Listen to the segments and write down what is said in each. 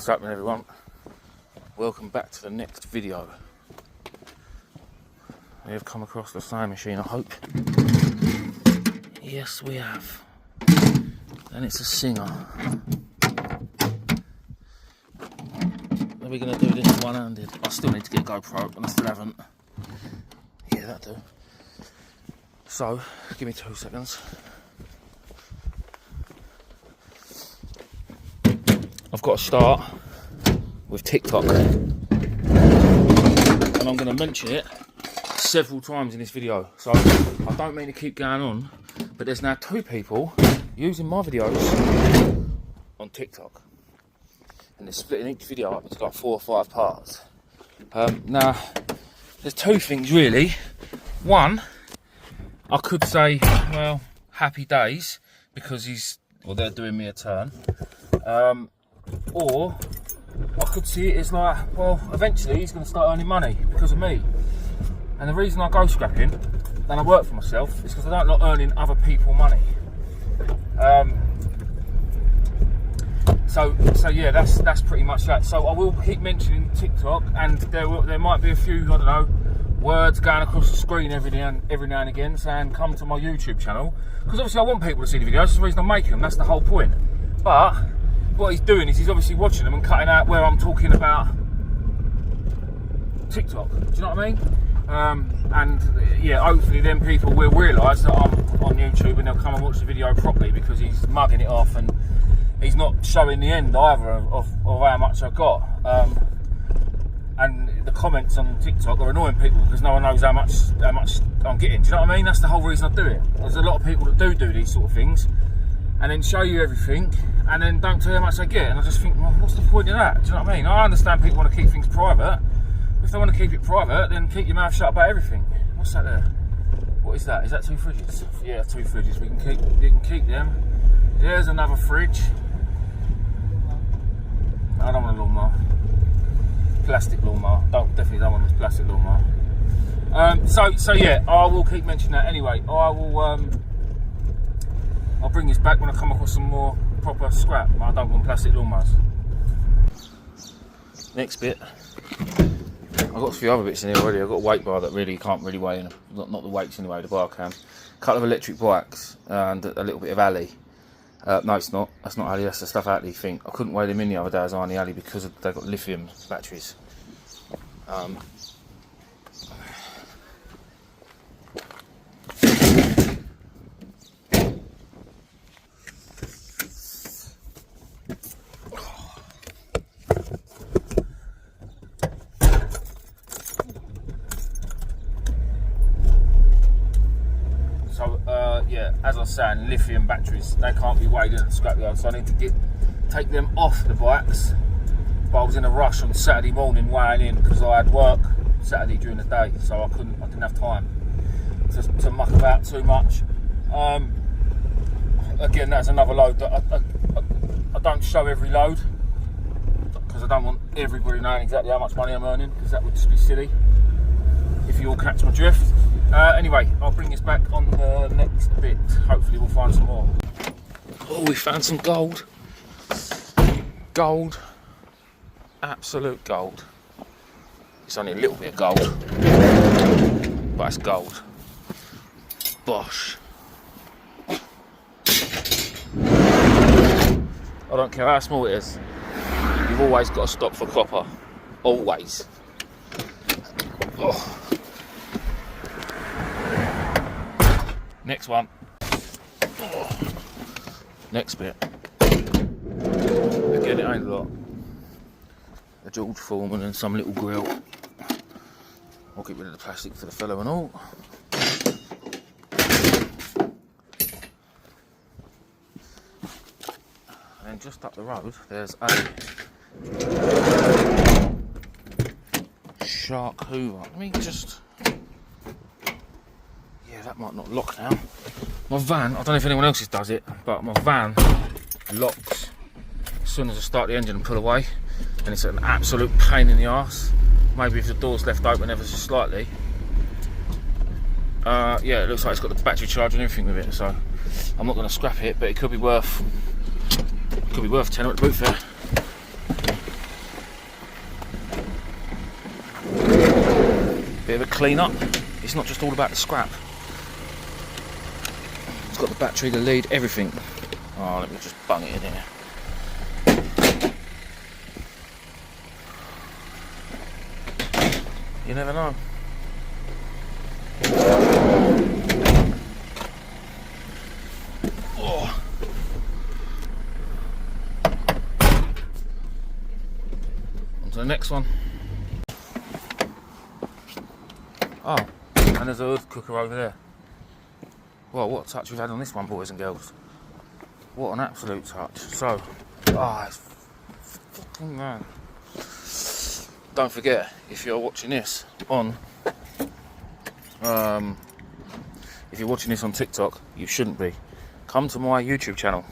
What's happening, everyone? Welcome back to the next video. We have come across the sewing machine, I hope. Yes, we have. And it's a Singer. Are we going to do this one-handed? I still need to get a GoPro, and I still haven't. Yeah, that'll do. So, give me 2 seconds. I've got to start with TikTok, and I'm going to mention it several times in this video. So I don't mean to keep going on, but there's now 2 people using my videos on TikTok, and they're splitting each video up into like 4 or 5 parts. Now, there's 2 things really. One, I could say, well, happy days, because they're doing me a turn. Or I could see it as like, well, eventually he's going to start earning money because of me. And the reason I go scrapping and I work for myself is because I don't like earning other people money. So yeah, that's pretty much that. So I will keep mentioning TikTok, and there might be a few, I don't know, words going across the screen every now and again saying come to my YouTube channel, because obviously I want people to see the videos. That's the reason I'm making them. That's the whole point. But what he's doing is he's obviously watching them and cutting out where I'm talking about TikTok. Do you know what I mean? And yeah, hopefully then people will realise that I'm on YouTube and they'll come and watch the video properly, because he's mugging it off and he's not showing the end either of how much I got. And the comments on TikTok are annoying people because no one knows how much I'm getting. Do you know what I mean? That's the whole reason I do it. There's a lot of people that do these sort of things and then show you everything and then don't tell you how much they get. And I just think, well, what's the point of that? Do you know what I mean? I understand people want to keep things private. If they want to keep it private, then keep your mouth shut about everything. What's that there? What is that? Is that 2 fridges? Yeah, 2 fridges. You can keep them. There's another fridge. I don't want a lawnmower. Plastic lawnmower. Definitely don't want this plastic lawnmower. So yeah, I will keep mentioning that. Anyway, I'll bring this back when I come across some more proper scrap. I don't want plastic lawnmowers. Next bit. I've got a few other bits in here already. I've got a weight bar that really can't really weigh in. Not the weights anyway, the bar can. A couple of electric bikes and a little bit of alley. No, it's not. That's not alley. That's the stuff alley thing. I couldn't weigh them in the other day as on the alley because they've got lithium batteries. Yeah, as I was saying, lithium batteries, they can't be weighed in at the scrapyard, so I need to take them off the bikes. But I was in a rush on Saturday morning weighing in because I had work Saturday during the day, so I didn't have time to muck about too much. Again, that's another load that I don't show every load because I don't want everybody knowing exactly how much money I'm earning, because that would just be silly if you all catch my drift. Anyway, I'll bring this back on the next bit. Hopefully we'll find some more. Oh, we found some gold. Gold. Absolute gold. It's only a little bit of gold, but it's gold. Bosh. I don't care how small it is. You've always got to stop for copper. Always. Oh. Next one. Oh. Next bit. Again, it ain't a lot. A George Foreman and some little grill. I'll get rid of the plastic for the fellow and all. And then just up the road, there's a Shark Hoover. Let me just... Yeah, that might not lock now. My van, I don't know if anyone else's does it, but my van locks as soon as I start the engine and pull away, and it's an absolute pain in the arse. Maybe if the door's left open ever so slightly. Yeah, it looks like it's got the battery charge and everything with it, so I'm not going to scrap it, but it could be worth 10 at the boot fair. clean up. It's not just all about the scrap. It's got the battery, the lead, everything. Oh, let me just bung it in here. You never know. Oh. On to the next one. Oh, and there's a hood cooker over there. Well, what a touch we've had on this one, boys and girls. What an absolute touch. So, it's fucking man. Don't forget, if you're watching this on, if you're watching this on TikTok, you shouldn't be. Come to my YouTube channel.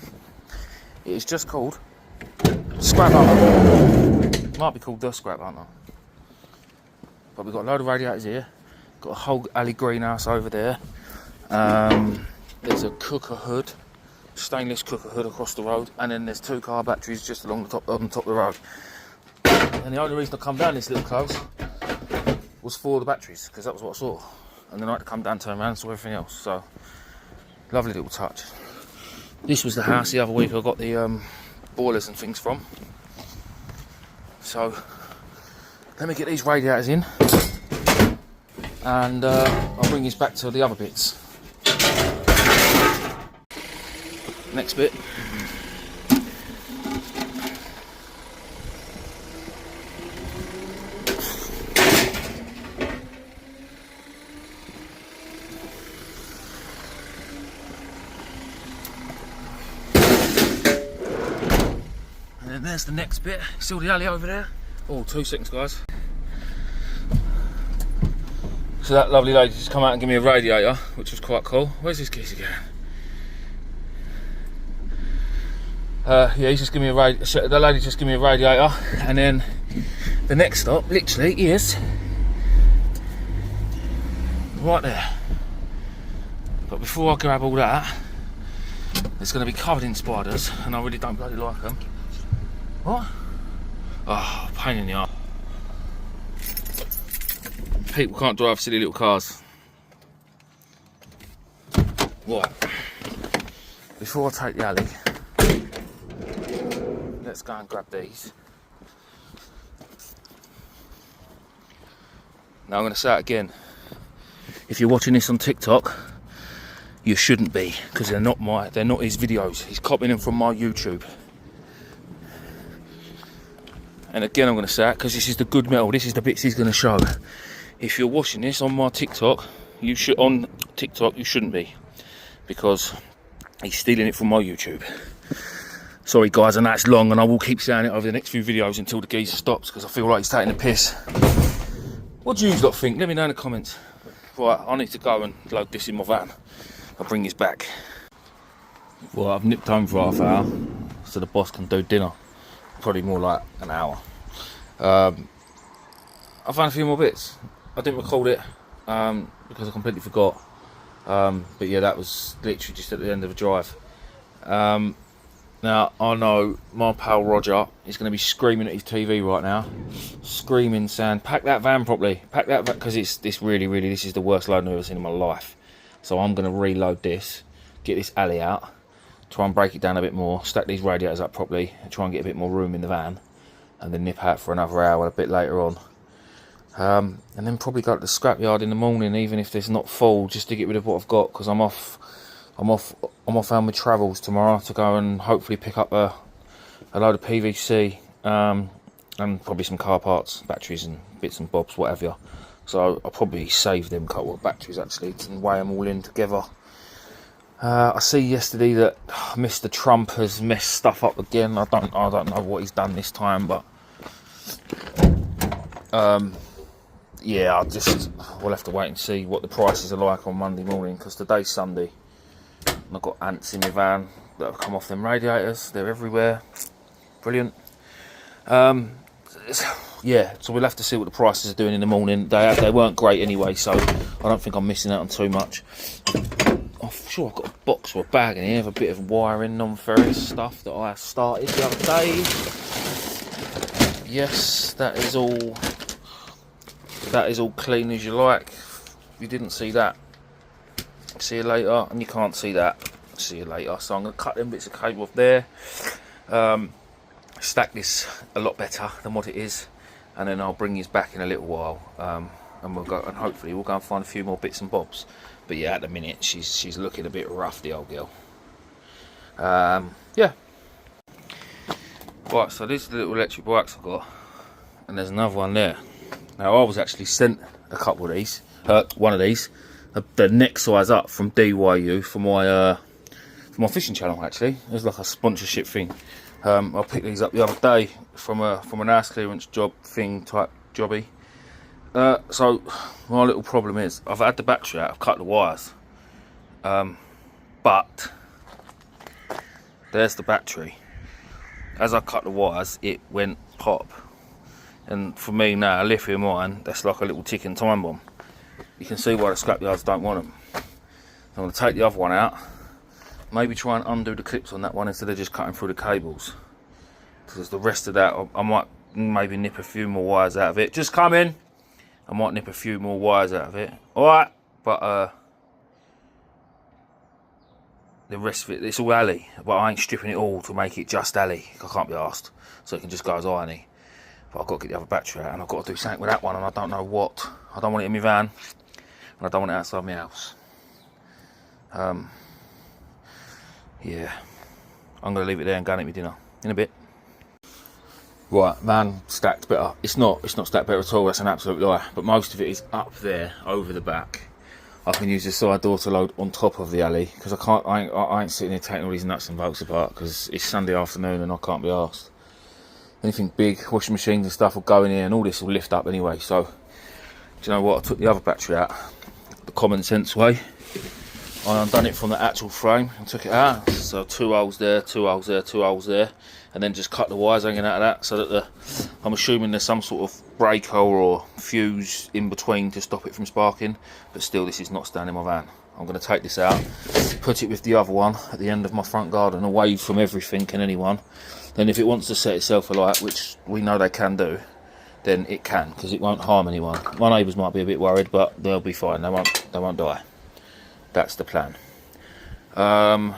It is just called Scrap Hunter. It might be called The Scrap Hunter. But we've got a load of radiators here. Got a whole alley greenhouse over there. There's a cooker hood, stainless cooker hood across the road, and then there's 2 car batteries just along the top of the road. And the only reason I come down this little close was for the batteries, because that was what I saw. And then I had to come down, turn around, and saw everything else. So, lovely little touch. This was the house the other week I got the boilers and things from. So, let me get these radiators in, and I'll bring this back to the other bits. Next bit. And then there's the next bit. See all the alley over there? Oh, 2 seconds, guys. So that lovely lady just come out and give me a radiator, which was quite cool. Where's this geezer going? Yeah, he's just giving me a radiator. The lady just gave me a radiator, and then the next stop, literally, is right there. But before I grab all that, it's going to be covered in spiders, and I really don't bloody like them. What? Oh, pain in the arse. People can't drive silly little cars. Right. Before I take the alley, let's go and grab these. Now I'm going to say it again. If you're watching this on TikTok, you shouldn't be, because they're not his videos. He's copying them from my YouTube. And again, I'm going to say it because this is the good metal. This is the bits he's going to show. If you're watching this on my TikTok, you shouldn't be, because he's stealing it from my YouTube. Sorry guys, and that's long, and I will keep saying it over the next few videos until the geezer stops, because I feel like he's taking the piss. What do you lot think? Let me know in the comments. Right, I need to go and load this in my van. I'll bring this back. Well, I've nipped home for half an hour, so the boss can do dinner. Probably more like an hour. I found a few more bits. I didn't record it because I completely forgot. But yeah, that was literally just at the end of the drive. Now, I know my pal Roger is going to be screaming at his TV right now. Screaming, saying, pack that van properly. Pack that van, because this really, this is the worst loading I've ever seen in my life. So I'm going to reload this, get this alley out, try and break it down a bit more, stack these radiators up properly, and try and get a bit more room in the van, and then nip out for another hour a bit later on. And then probably go to the scrapyard in the morning, even if there's not full, just to get rid of what I've got, because I'm off on my travels tomorrow to go and hopefully pick up a load of PVC, and probably some car parts, batteries and bits and bobs, whatever. So I'll probably save them couple of batteries actually and weigh them all in together. I see yesterday that Mr. Trump has messed stuff up again. I don't know what he's done this time, but yeah, we'll have to wait and see what the prices are like on Monday morning, because today's Sunday and I've got ants in my van that have come off them radiators. They're everywhere. Brilliant. Yeah, so we'll have to see what the prices are doing in the morning. They weren't great anyway, so I don't think I'm missing out on too much. I'm sure I've got a box or a bag in here with a bit of wiring, non-ferrous stuff that I started the other day. Yes, that is all that is all clean as you like. If you didn't see that, see you later. And you can't see that, see you later. So I'm going to cut them bits of cable off there, stack this a lot better than what it is, and then I'll bring you back in a little while, and we'll go, and hopefully we'll go and find a few more bits and bobs. But yeah, at the minute she's looking a bit rough, the old girl. Yeah. Right, so these are the little electric bikes I've got, and there's another one there. Now I was actually sent a couple of these, one of these, the next size up from DYU for my fishing channel. Actually, there's like a sponsorship thing. I picked these up the other day from an ass clearance job thing type jobby. So my little problem is I've had the battery out, I've cut the wires, but there's the battery. As I cut the wires, it went pop, and for me now, a lithium ion, that's like a little ticking time bomb. You can see why the scrapyards don't want them. So I'm going to take the other one out, maybe try and undo the clips on that one instead of just cutting through the cables, because the rest of that I might maybe nip a few more wires out of it. Just come in. I might nip a few more wires out of it. Alright, but the rest of it, it's all alley, but I ain't stripping it all to make it just alley. I can't be asked, so it can just go as irony. But I've got to get the other battery out, and I've got to do something with that one, and I don't know what. I don't want it in my van, and I don't want it outside my house. Yeah, I'm going to leave it there and go and eat my dinner in a bit. Right, van stacked better. It's not stacked better at all, that's an absolute lie. But most of it is up there, over the back. I can use the side door to load on top of the alley, because I ain't sitting here taking all these nuts and bolts apart, because it's Sunday afternoon and I can't be arsed. Anything big, washing machines and stuff will go in here, and all this will lift up anyway. So, do you know what? I took the other battery out the common sense way. I undone it from the actual frame and took it out. So 2 holes there, 2 holes there, 2 holes there, and then just cut the wires hanging out of that, so that I'm assuming there's some sort of breaker or fuse in between to stop it from sparking. But still, this is not staying in my van. I'm going to take this out, put it with the other one at the end of my front garden, away from everything and anyone. Then if it wants to set itself alight, which we know they can do, then it can, because it won't harm anyone. My neighbours might be a bit worried, but they'll be fine. They won't die. That's the plan. No,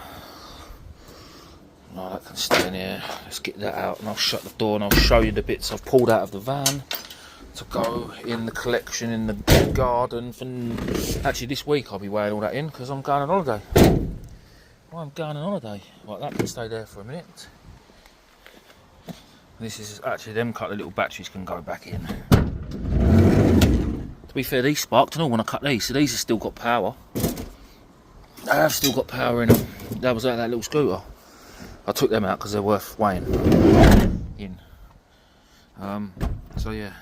that can stay in here. Let's get that out, and I'll shut the door, and I'll show you the bits I've pulled out of the van to go in the collection in the garden. Actually, this week I'll be weighing all that in, because I'm going on holiday. I'm going on holiday. Right, that can stay there for a minute. This is actually them couple of little batteries can go back in. To be fair, these sparked and all when I cut these, so these have still got power. They have still got power in them. That was out of that little scooter. I took them out because they're worth weighing in. So yeah,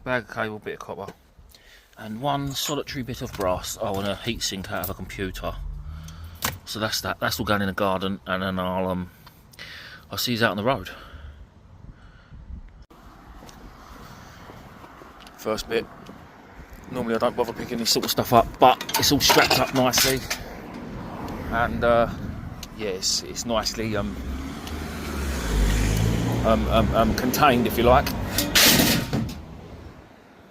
bag of cable, bit of copper, and one solitary bit of brass. Oh, and a heatsink out of a computer. So that's that. That's all going in the garden, and then I'll see you out on the road. First bit. Normally I don't bother picking this sort of stuff up, but it's all strapped up nicely, and yeah, it's nicely contained, if you like.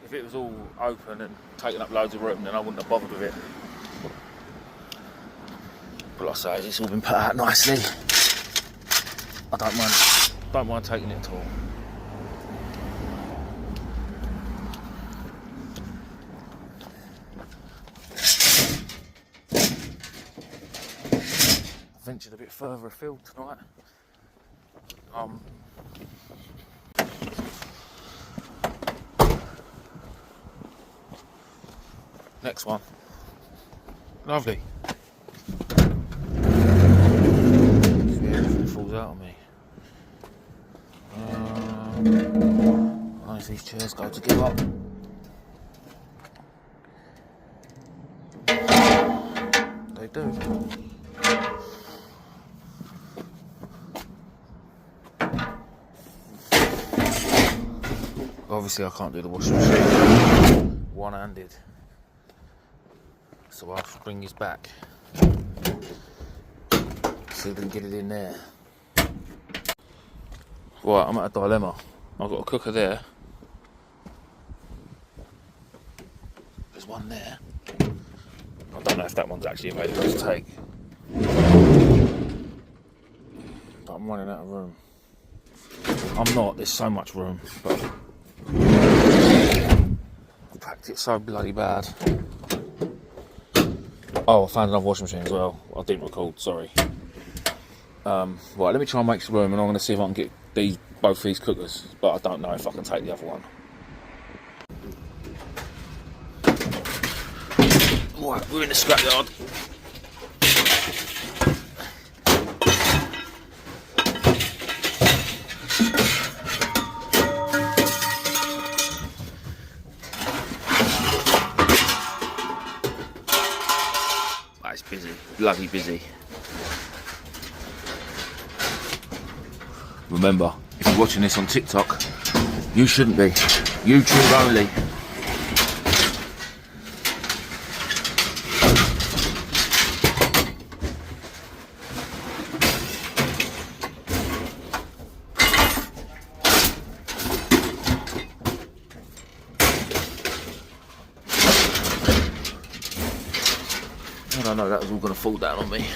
If it was all open and taking up loads of room, then I wouldn't have bothered with it. But like I say, it's all been put out nicely. I don't mind taking it at all. Ventured a bit further afield tonight. Next one. Lovely. Everything falls out on me. I don't know if these chairs go together. They do. Obviously I can't do the washing machine one-handed, so I'll bring this back so we can get it in there. Right, I'm at a dilemma. I've got a cooker there, there's one there. I don't know if that one's actually available to take. But I'm running out of room. I'm not, there's so much room, but I packed it so bloody bad. Oh, I found another washing machine as well. I didn't record, sorry. Right, let me try and make some room, and I'm going to see if I can get both these cookers, but I don't know if I can take the other one. Right, we're in the scrapyard. It's busy, bloody busy. Remember, if you're watching this on TikTok, you shouldn't be. YouTube only. I don't know, that was all going to fall down on me.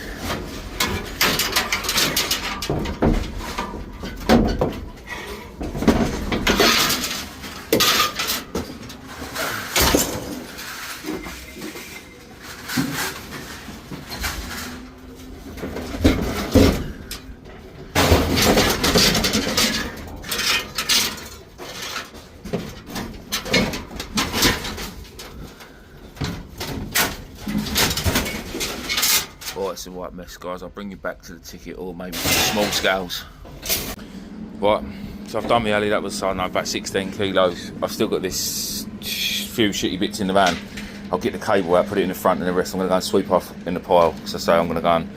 Oh, it's a right mess, guys. I'll bring you back to the ticket, or maybe small scales. Right, so I've done my alley. That was, I don't know, about 16 kilos. I've still got this few shitty bits in the van. I'll get the cable out, put it in the front, and the rest I'm going to go and sweep off in the pile. So I say I'm going to go and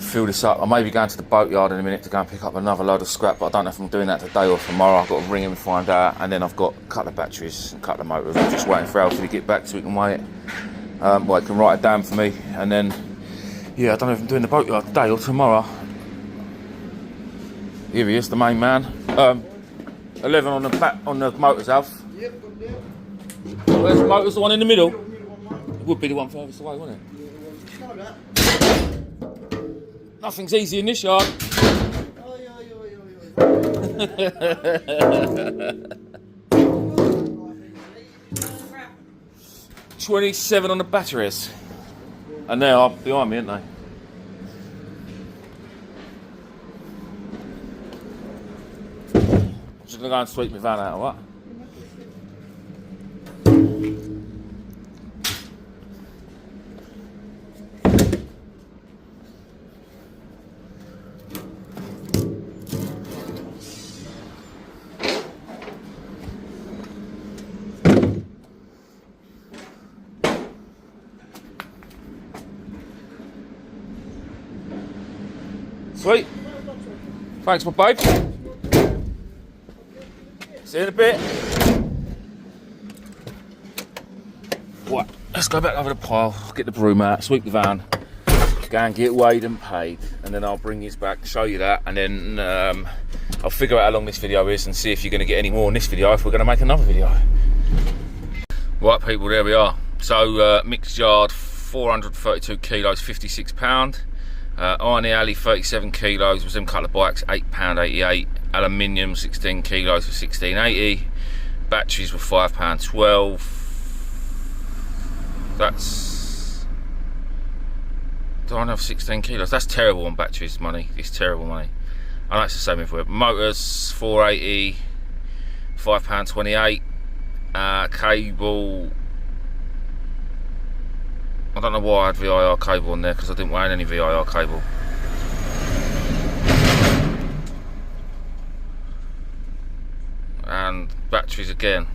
fill this up. I may be going to the Boatyard in a minute to go and pick up another load of scrap, but I don't know if I'm doing that today or tomorrow. I've got to ring him and find out. And then I've got a couple of batteries and a couple of motors. I'm just waiting for Alfie to get back so he can weigh it. Well, he can write it down for me, and then, yeah, I don't know if I'm doing the Boatyard today or tomorrow. Here he is, the main man. 11 on the back on the motors, Alf. Yep, got there. Where's the motors? The one in the middle? It would be the one furthest away, wouldn't it? Nothing's easy in this yard. 27 on the batteries. And they are behind me, aren't they? I'm just going to go and sweep my van out, alright? Sweet. Thanks, my babe. See you in a bit. Right, let's go back over the pile, get the broom out, sweep the van, go and get weighed and paid, and then I'll bring you back, show you that, and then I'll figure out how long this video is and see if you're going to get any more in this video, if we're going to make another video. Right, people, there we are. So, mixed yard, 432 kilos, £56. Iron the alley, 37 kilos, was them couple of bikes, £8.88. Aluminium, 16 kilos for £16.80. Batteries were £5.12. That's, do I have 16 kilos? That's terrible on batteries money. It's terrible money. I know it's the same everywhere. Motors, £4.80, £5.28. Cable, I don't know why I had VIR cable on there, because I didn't want any VIR cable. And batteries again.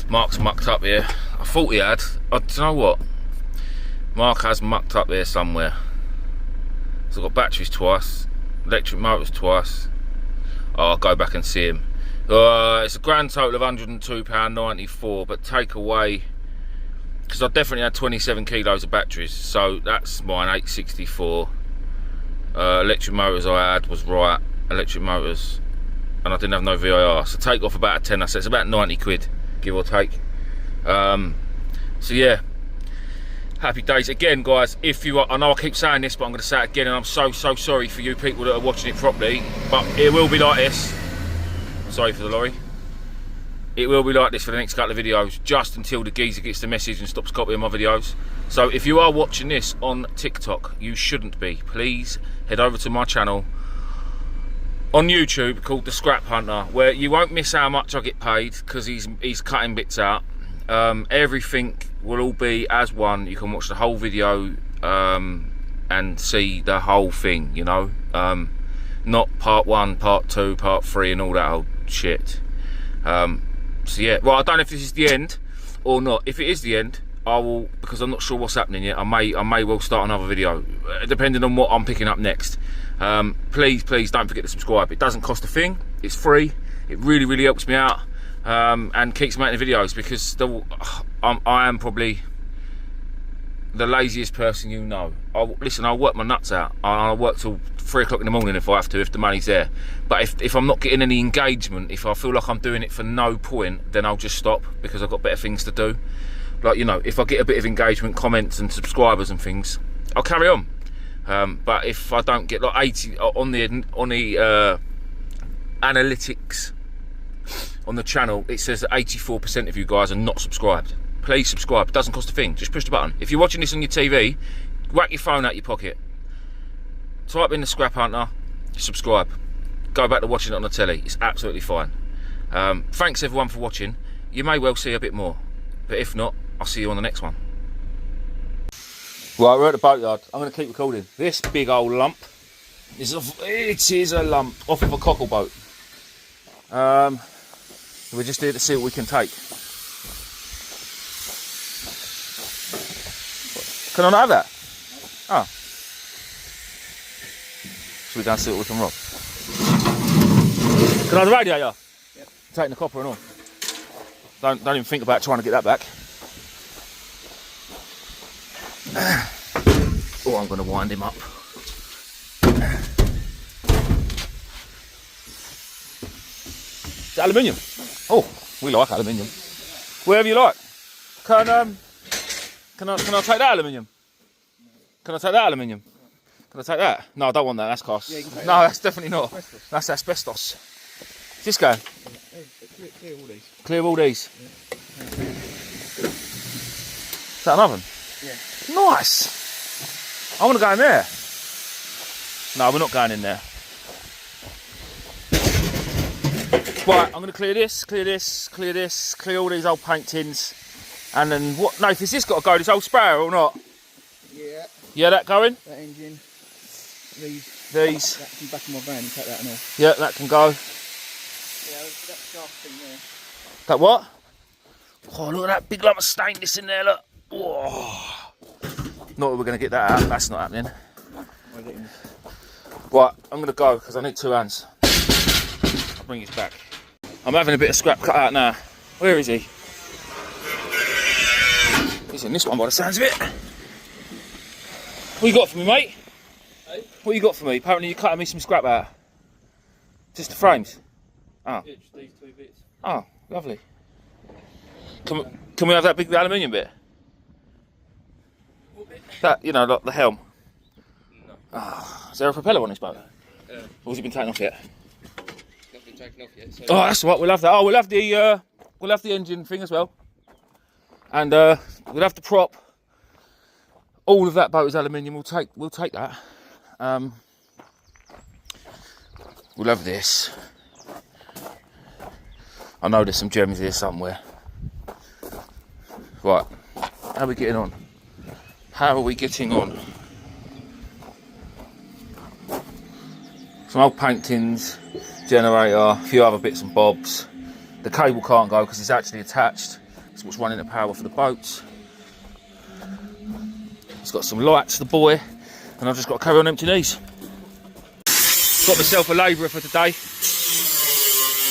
Mark's mucked up here. I thought he had. Do you know what? Mark has mucked up here somewhere. So I've got batteries twice, electric motors twice. Oh, I'll go back and see him. It's a grand total of £102.94, but take away, because I definitely had 27 kilos of batteries, so that's mine, 864. Electric motors I had was right, electric motors, and I didn't have no VIR, so take off about a tenner, so it's about 90 quid, give or take. So yeah, happy days again, guys. If you are, I know I keep saying this, but I'm going to say it again, and I'm so sorry for you people that are watching it properly, but it will be like this. Sorry for the lorry. It will be like this for the next couple of videos, just until the geezer gets the message and stops copying my videos. So if you are watching this on TikTok, you shouldn't be. Please head over to my channel on YouTube called The Scrap Hunter, where you won't miss how much I get paid, because he's cutting bits out. Everything will all be as one. You can watch the whole video and see the whole thing, you know. Not part 1, part 2, part 3 and all that old shit. So yeah, well, I don't know if this is the end or not. If it is the end, I will, because I'm not sure what's happening yet, I may well start another video, depending on what I'm picking up next. Please don't forget to subscribe. It doesn't cost a thing, it's free. It really helps me out, and keeps making videos, because I am probably the laziest person you know. I'll work my nuts out. I'll work till 3 o'clock in the morning if I have to, if the money's there. But if I'm not getting any engagement, if I feel like I'm doing it for no point, then I'll just stop, because I've got better things to do. Like, you know, if I get a bit of engagement, comments and subscribers and things, I'll carry on. But if I don't get like 80 on the analytics on the channel, it says that 84% of you guys are not subscribed. Please subscribe. It doesn't cost a thing. Just push the button. If you're watching this on your TV, whack your phone out your pocket, type in The Scrap Hunter, subscribe. Go back to watching it on the telly. It's absolutely fine. Thanks everyone for watching. You may well see a bit more, but if not, I'll see you on the next one. Right, we're at the boatyard. I'm going to keep recording. This big old lump is a lump off of a cockle boat. We're just here to see what we can take. Can I not have that? Oh. So we go and see what we can rob. Can I have the radiator? Yep. Taking the copper and all. Don't even think about trying to get that back. Oh, I'm going to wind him up. It's aluminium. Oh, we like aluminium. Wherever you like. Can I take that aluminium? Can I take that aluminium? Can I take that? No, I don't want that. That's cost. Yeah, no, that's definitely not. Asbestos. That's asbestos. Is this going? Yeah, clear all these. Clear all these. Yeah. Is that an oven? Yeah. Nice. I want to go in there. No, we're not going in there. Right, I'm going to clear this, clear all these old paint tins. And then what? No, has this got to go, this old sprayer or not? Yeah. Yeah, that going? That engine. These. That's in the back of my van, you take that and all. Yeah, that can go. Yeah, that shaft thing there. That what? Oh, look at that big lump of stainless in there, look. Whoa. Not that we're going to get that out, that's not happening. Right, I'm going to go because I need 2 hands. I'll bring his back. I'm having a bit of scrap cut out now. Where is he? He's in this one by the sounds of it. What you got for me, mate? Hey? What you got for me? Apparently you're cutting me some scrap out. Just the frames? Oh. Yeah, just these 2 bits. Oh, lovely. Can we have that big aluminium bit? What bit? That, you know, like the helm. No. Oh, is there a propeller on this boat? No. Or has it been taken off yet? It's not been taken off yet. So oh, that's right. We'll have that. Oh, we'll have the engine thing as well. And we'll have the prop. All of that boat is aluminium. We'll take that. We'll have this. I know there's some gems here somewhere. Right, how are we getting on? How are we getting on? Some old paint tins, generator, a few other bits and bobs. The cable can't go because it's actually attached. It's what's running the power for the boats. It's got some lights, the boy, and I've just got to carry on emptying these. Got myself a labourer for today.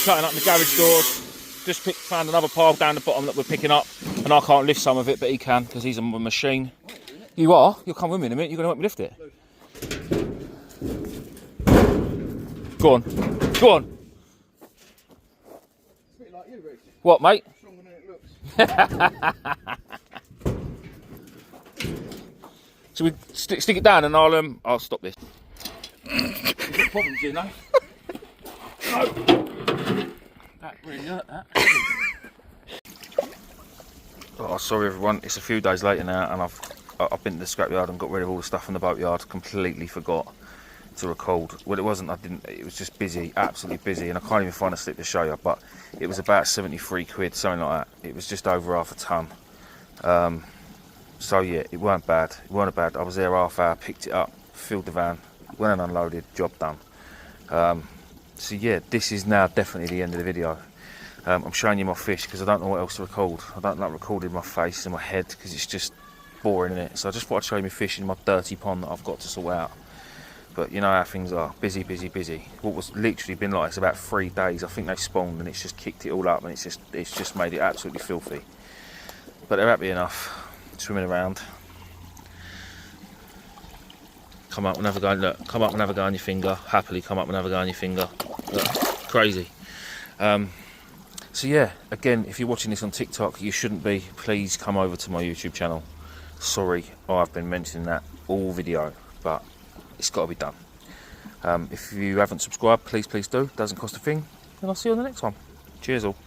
Cutting up the garage doors. Just found another pile down the bottom that we're picking up, and I can't lift some of it, but he can because he's a machine. You are? You'll come with me in a minute. You're going to help me lift it. Go on. Go on. It's a bit like you, Reece. What, mate? Stronger than it looks. So we stick it down and I'll stop this. You've got problems here, no? No. That really hurt, that. Oh, sorry everyone, it's a few days later now and I've been to the scrapyard and got rid of all the stuff in the boatyard. Completely forgot to record. Well, it wasn't, it was just busy, absolutely busy, and I can't even find a slip to show you, but it was about 73 quid, something like that. It was just over half a ton. So yeah, it weren't bad. I was there half hour, picked it up, filled the van, went and unloaded, job done. So yeah, this is now definitely the end of the video. I'm showing you my fish because I don't know what else to record. I don't like recording my face and my head because it's just boring, innit? So I just thought I'd show you my fish in my dirty pond that I've got to sort out. But you know how things are, busy, busy, busy. What was literally been like, it's about 3 days. I think they spawned and it's just kicked it all up and it's just made it absolutely filthy. But they're happy enough, swimming around. Come up and have a go, look, come up and have a go on your finger. Happily come up and have a go on your finger. Look, crazy. So yeah, again, if you're watching this on TikTok, you shouldn't be. Please come over to my YouTube channel. Sorry, I've been mentioning that all video, but it's got to be done. If you haven't subscribed, please do. Doesn't cost a thing. And I'll see you on the next one. Cheers all.